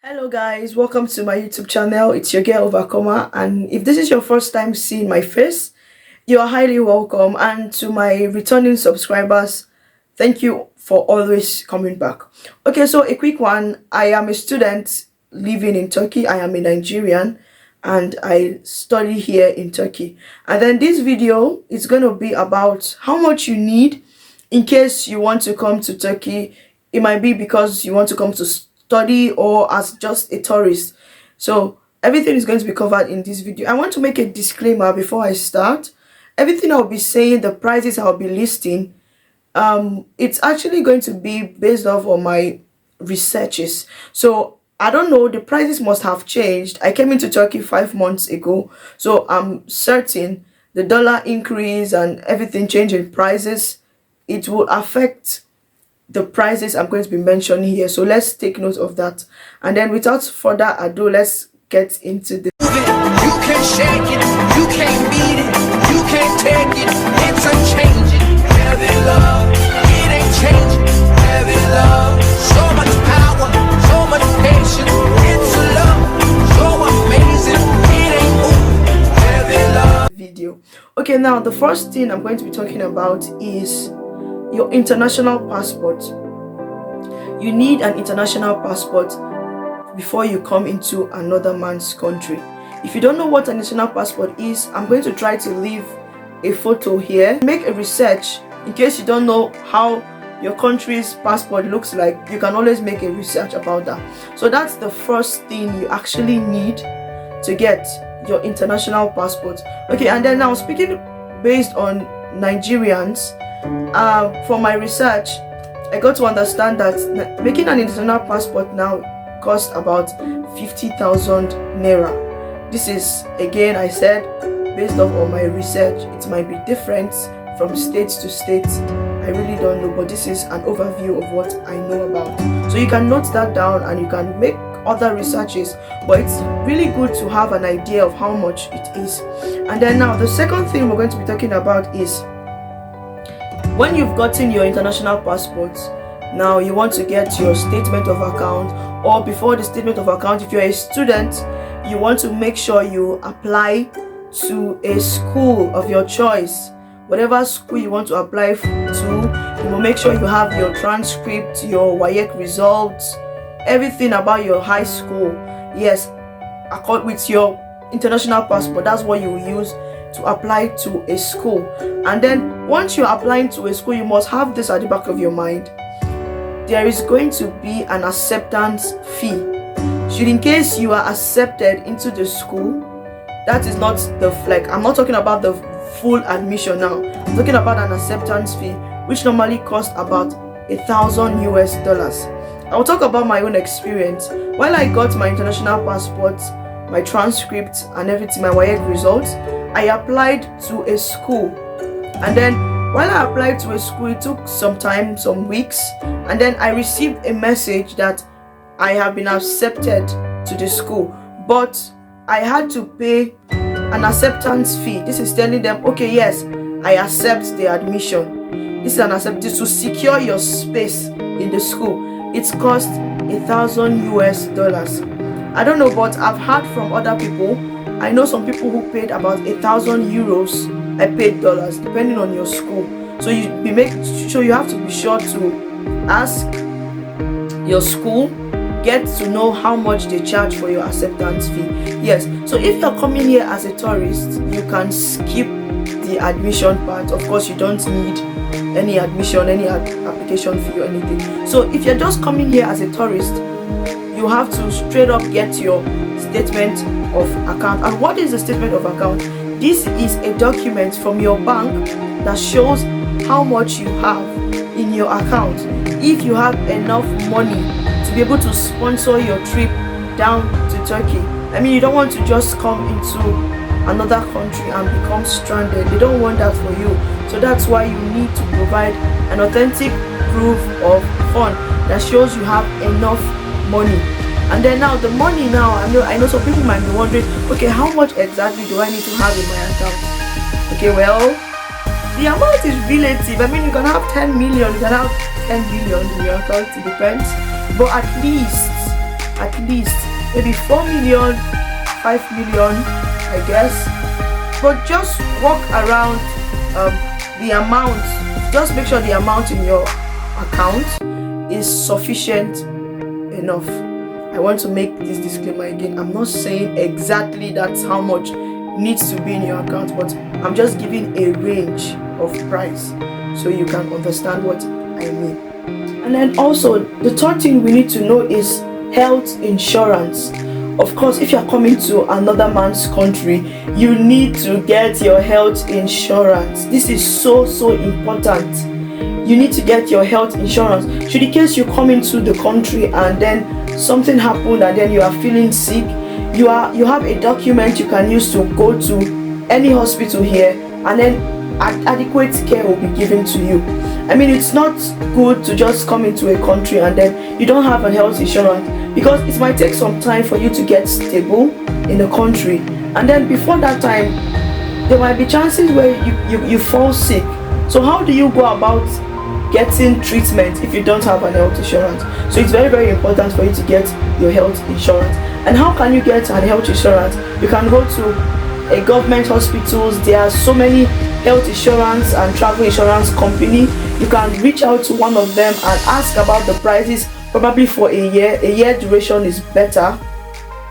Hello guys, welcome to my YouTube channel. It's your girl Overcomer, and if this is your first time seeing my face, you are highly welcome. And to my returning subscribers, thank you for always coming back. Okay, so a quick one. I am a student living in Turkey. I am a Nigerian and I study here in Turkey. And then this video is going to be about how much you need in case you want to come to Turkey. It might be because you want to come to study or as just a tourist. So everything is going to be covered in this video. I want to make a disclaimer before I start. Everything I'll be saying, the prices I'll be listing, it's actually going to be based off on my researches. So I don't know, the prices must have changed. I came into Turkey 5 months ago, so I'm certain the dollar increase and everything changing prices, it will affect the prices I'm going to be mentioning here. So let's take note of that. And then without further ado, let's get into this. You can shake it, you can't beat it, you can't take it, it's unchanging. Heavy love, it ain't changing. Heavy love, so much power, so much patience. It's a love, so amazing, it ain't moving. Heavy love. Video. Okay, now the first thing I'm going to be talking about is your international passport. You need an international passport before you come into another man's country. If you don't know what an international passport is, I'm going to try to leave a photo here. Make a research in case you don't know how your country's passport looks like. You can always make a research about that. So that's the first thing you actually need to get your international passport. Okay, and then now speaking based on Nigerians, for my research, I got to understand that making an international passport now costs about 50,000 naira. This is, again, I said, based off on my research. It might be different from state to state. I really don't know, but this is an overview of what I know about. So you can note that down and you can make other researches, but it's really good to have an idea of how much it is. And then now the second thing we're going to be talking about is when you've gotten your international passport, now you want to get your statement of account, or before the statement of account, if you're a student, you want to make sure you apply to a school of your choice. Whatever school you want to apply to, you will make sure you have your transcript, your WAEC results, everything about your high school. Yes, with your international passport, that's what you will use to apply to a school. And then once you're applying to a school, you must have this at the back of your mind. There is going to be an acceptance fee. Should in case you are accepted into the school, that is not the I'm not talking about the full admission now. I'm talking about an acceptance fee, which normally costs about $1,000 US. I will talk about my own experience. While I got my international passport, my transcript and everything, my WAEC results, I applied to a school. And then while I applied to a school, it took some time, some weeks, and then I received a message that I have been accepted to the school, but I had to pay an acceptance fee. This is telling them, okay, yes, I accept the admission. This is an acceptance to secure your space in the school. It's cost $1,000 US. I don't know, but I've heard from other people. I know some people who paid about 1,000 euros. I paid dollars, depending on your school. So you have to be sure to ask your school, get to know how much they charge for your acceptance fee. Yes, so if you're coming here as a tourist, you can skip the admission part. Of course, you don't need any admission, any application fee or anything. So if you're just coming here as a tourist, you have to straight up get your statement of account. And what is the statement of account? This is a document from your bank that shows how much you have in your account. If you have enough money to be able to sponsor your trip down to Turkey. I mean, you don't want to just come into another country and become stranded. They don't want that for you. So that's why you need to provide an authentic proof of fund that shows you have enough money. And then now the money now, I know some people might be wondering, okay, how much exactly do I need to have in my account? Okay, well, the amount is relative. I mean, you can have 10 million, you can have 10 billion in your account, it depends. But at least at least maybe 4 million, 5 million, I guess. But just walk around the amount. Just make sure the amount in your account is sufficient enough. I want to make this disclaimer again. I'm not saying exactly that's how much needs to be in your account, but I'm just giving a range of price so you can understand what I mean. And then also, the third thing we need to know is health insurance. Of course, if you're coming to another man's country, you need to get your health insurance. This is so important. You need to get your health insurance. Should in case you come into the country and then something happened and then you are feeling sick, you have a document you can use to go to any hospital here, and then adequate care will be given to you. I mean, it's not good to just come into a country and then you don't have a health insurance, because it might take some time for you to get stable in the country, and then before that time there might be chances where you fall sick. So how do you go about getting treatment if you don't have an health insurance? So it's very important for you to get your health insurance. And how can you get an health insurance? You can go to a government hospitals. There are so many health insurance and travel insurance company. You can reach out to one of them and ask about the prices, probably for a year. A year duration is better.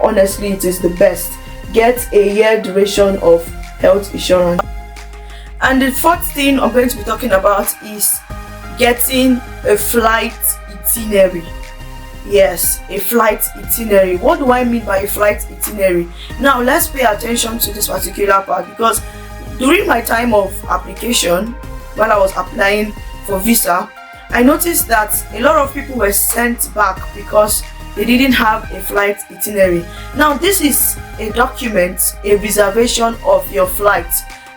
Honestly, it is the best. Get a year duration of health insurance. And the fourth thing I'm going to be talking about is getting a flight itinerary. Yes, a flight itinerary. What do I mean by a flight itinerary? Now let's pay attention to this particular part, because during my time of application, while I was applying for visa, I noticed that a lot of people were sent back because they didn't have a flight itinerary. Now this is a document, a reservation of your flight.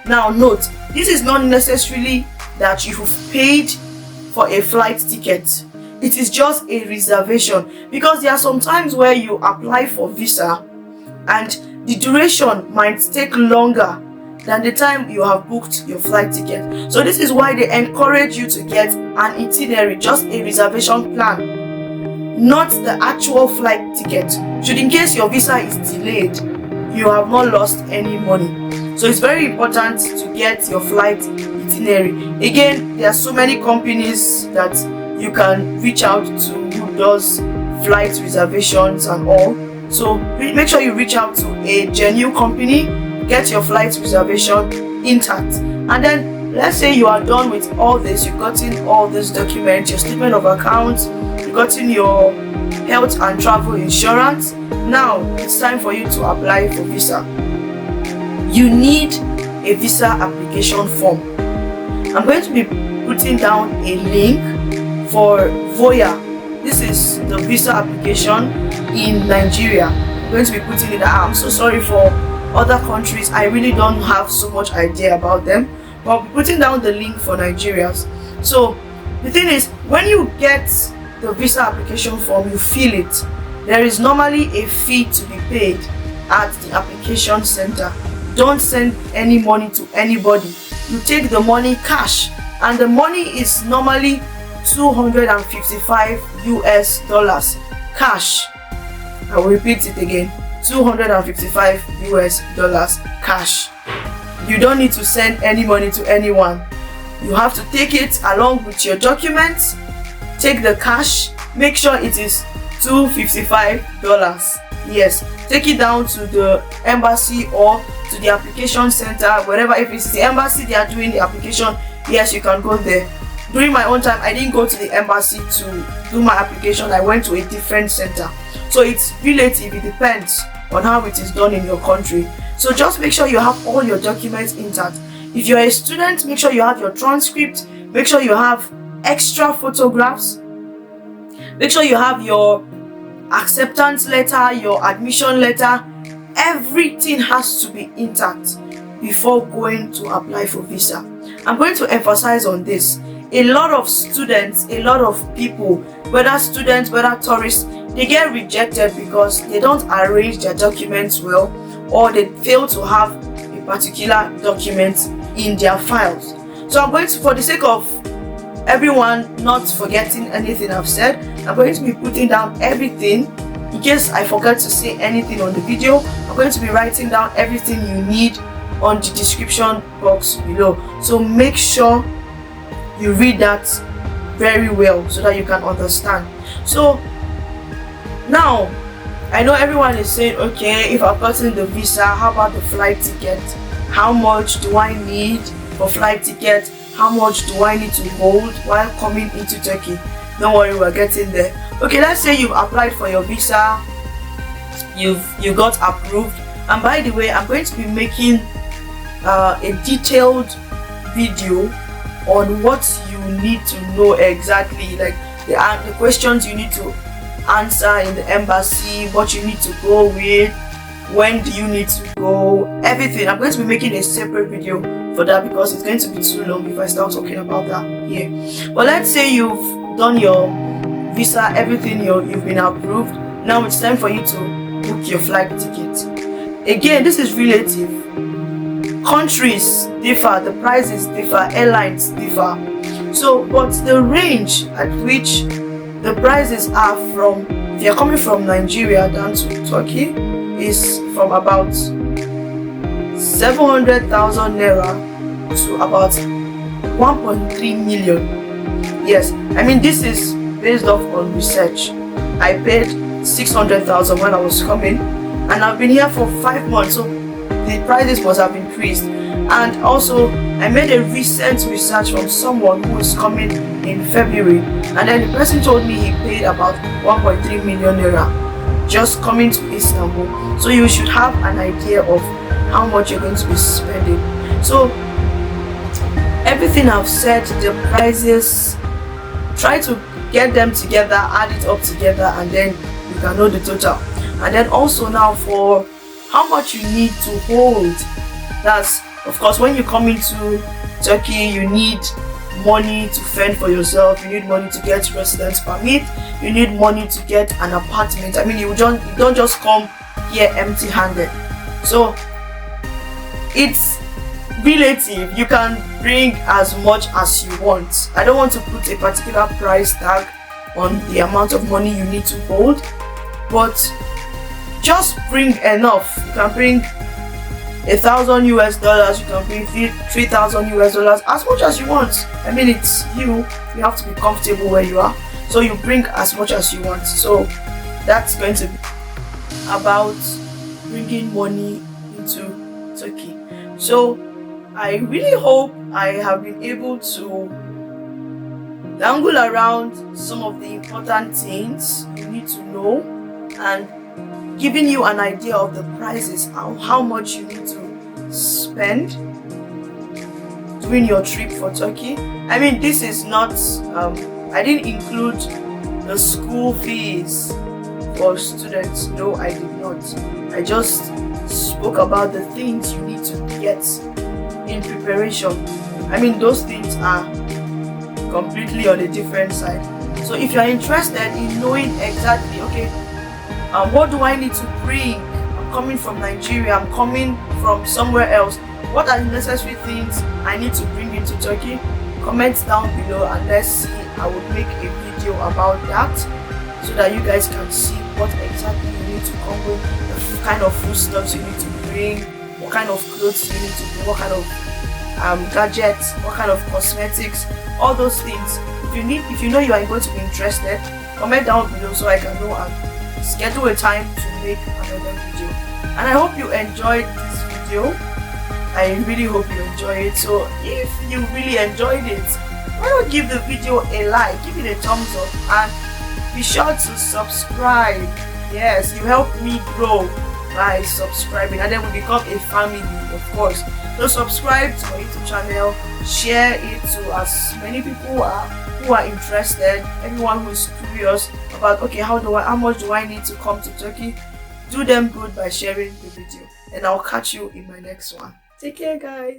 Now note, this is not necessarily that you've paid for a flight ticket. It is just a reservation, because there are some times where you apply for visa and the duration might take longer than the time you have booked your flight ticket. So this is why they encourage you to get an itinerary, just a reservation plan, not the actual flight ticket. Should in case your visa is delayed, you have not lost any money. So it's very important to get your flight itinerary. Again, there are so many companies that you can reach out to who does flight reservations and all. So make sure you reach out to a genuine company, get your flight reservation intact. And then let's say you are done with all this, you've gotten all these documents, your statement of accounts, you've gotten your health and travel insurance. Now it's time for you to apply for visa. You need a visa application form. I'm going to be putting down a link for Voya. This is the visa application in Nigeria. I'm going to be putting it down. I'm so sorry for other countries. I really don't have so much idea about them, but I'll be putting down the link for Nigerians. So the thing is, when you get the visa application form, you fill it. There is normally a fee to be paid at the application center. Don't send any money to anybody. You take the money cash, and the money is normally $255 US cash. I will repeat it again, $255 US cash. You don't need to send any money to anyone. You have to take it along with your documents. Take the cash, make sure it is $255. Yes, take it down to the embassy or to the application center, wherever. If it's the embassy they are doing the application, yes, you can go there. During my own time, I didn't go to the embassy to do my application. I went to a different center. So it's relative, it depends on how it is done in your country. So just make sure you have all your documents intact. If you're a student, make sure you have your transcript, make sure you have extra photographs, make sure you have your acceptance letter, your admission letter. Everything has to be intact before going to apply for visa. I'm going to emphasize on this. A lot of students, a lot of people, whether students, whether tourists, they get rejected because they don't arrange their documents well, or they fail to have a particular document in their files. So I'm going to, for the sake of everyone not forgetting anything I've said, I'm going to be putting down everything in case I forgot to say anything on the video, I'm going to be writing down everything you need on the description box below. So make sure you read that very well so that you can understand. So now I know everyone is saying, okay, if I've gotten the visa, how about the flight ticket? How much do I need for flight ticket? How much do I need to hold while coming into Turkey? Don't worry, we're getting there. Okay, let's say you've applied for your visa, you got approved, and by the way, I'm going to be making a detailed video on what you need to know exactly, like the questions you need to answer in the embassy, what you need to go with, when do you need to go, everything. I'm going to be making a separate video for that because it's going to be too long if I start talking about that here. But let's say you've done your visa, everything, you've been approved. Now it's time for you to book your flight ticket. Again, this is relative. Countries differ, the prices differ, airlines differ. So, but the range at which the prices are from, if you're coming from Nigeria down to Turkey, is from about 700,000 naira to about 1.3 million. Yes, I mean, this is based off on research. I paid 600,000 when I was coming, and I've been here for 5 months, so the prices must have increased. And also, I made a recent research from someone who is coming in February, and then the person told me he paid about 1.3 million naira just coming to Istanbul. So you should have an idea of how much you're going to be spending. So everything I've said, the prices, try to get them together, add it up together, and then you can know the total. And then also now for how much you need to hold. That's, of course, when you come into Turkey, you need money to fend for yourself, you need money to get residence permit, you need money to get an apartment. I mean, you don't just come here empty-handed. So it's relative. You can bring as much as you want. I don't want to put a particular price tag on the amount of money you need to hold, but just bring enough. You can bring $1,000 US, you can bring $3,000 US, as much as you want. I mean, it's you have to be comfortable where you are, so you bring as much as you want. So that's going to be about bringing money into Turkey. So I really hope I have been able to dangle around some of the important things you need to know and giving you an idea of the prices, how much you need to spend during your trip for Turkey. I mean, this is not, I didn't include the school fees for students. No, I did not. I just spoke about the things you need to get in preparation. I mean, those things are completely on a different side. So if you're interested in knowing exactly, okay, what do I need to bring? I'm coming from Nigeria, I'm coming from somewhere else. What are the necessary things I need to bring into Turkey? Comment down below and let's see. I will make a video about that so that you guys can see what exactly you need to come with, the kind of foodstuffs you need to bring, what kind of clothes you need to bring, what kind of gadgets, what kind of cosmetics, all those things. If you know you are going to be interested, comment down below so I can know and schedule a time to make another video. And I hope you enjoyed this video. I really hope you enjoy it. So if you really enjoyed it, why not give the video a like, give it a thumbs up, and be sure to subscribe. Yes, you help me grow by subscribing, and then we become a family, of course. So subscribe to my YouTube channel, share it to as many people who are interested, everyone who is curious about, okay, how much do I need to come to Turkey? Do them good by sharing the video, and I'll catch you in my next one. Take care, guys.